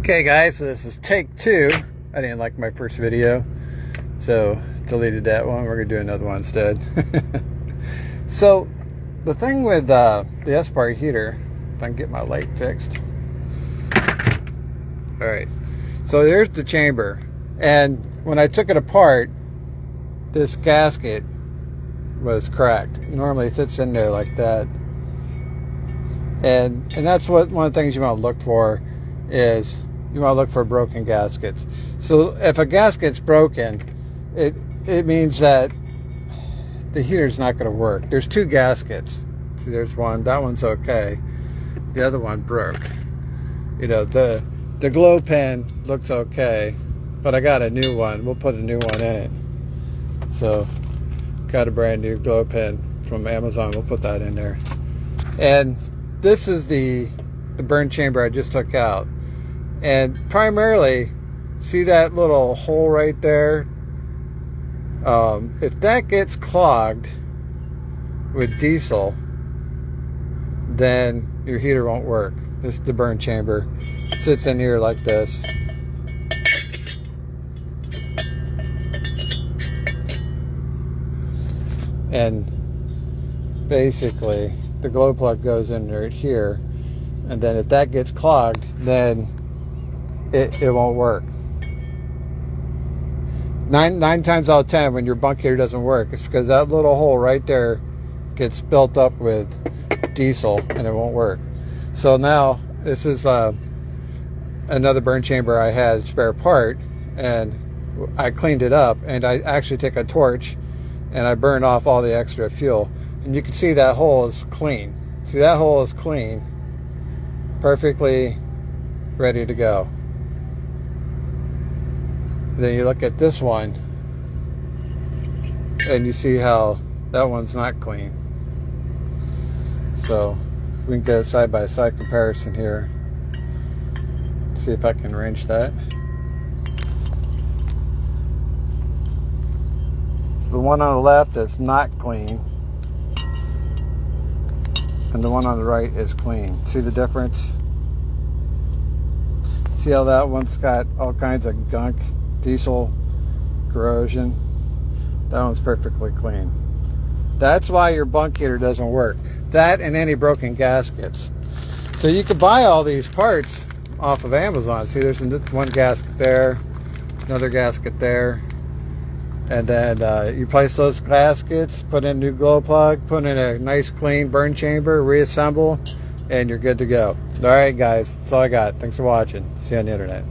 Okay guys, so this is take 2. I didn't like my first video, so deleted that one. We're gonna do another one instead. So the thing with the Espar heater, if I can get my light fixed. Alright, so there's the chamber, and when I took it apart, this gasket was cracked. Normally it sits in there like that, and that's what one of the things you want to look for is you want to look for broken gaskets. So if a gasket's broken, it means that the heater's not going to work. There's 2 gaskets. See, there's one. That one's okay. The other one broke. You know, the glow pen looks okay, but I got a new one. We'll put a new one in it. So got a brand new glow pen from Amazon. We'll put that in there. And this is the burn chamber I just took out. And primarily, see that little hole right there? If that gets clogged with diesel, then your heater won't work. This is the burn chamber. It sits in here like this. And basically, the glow plug goes in right here. And then if that gets clogged, then it won't work. Nine times out of 10, when your bunk heater doesn't work, it's because that little hole right there gets built up with diesel and it won't work. So now this is another burn chamber I had spare part, and I cleaned it up, and I actually take a torch and I burn off all the extra fuel, and you can see that hole is clean. See, that hole is clean, perfectly ready to go. Then you look at this one and you see how that one's not clean. So we can get a side-by-side comparison here. See if I can arrange that. So the one on the left is not clean, and the one on the right is clean. See the difference? See how that one's got all kinds of gunk, diesel, corrosion? That one's perfectly clean. That's why your bunk heater doesn't work. That and any broken gaskets. So you could buy all these parts off of Amazon. See, there's one gasket there, another gasket there, and then you place those gaskets, put in a new glow plug, put in a nice clean burn chamber, reassemble, and you're good to go. All right guys, that's all I got. Thanks for watching. See you on the internet.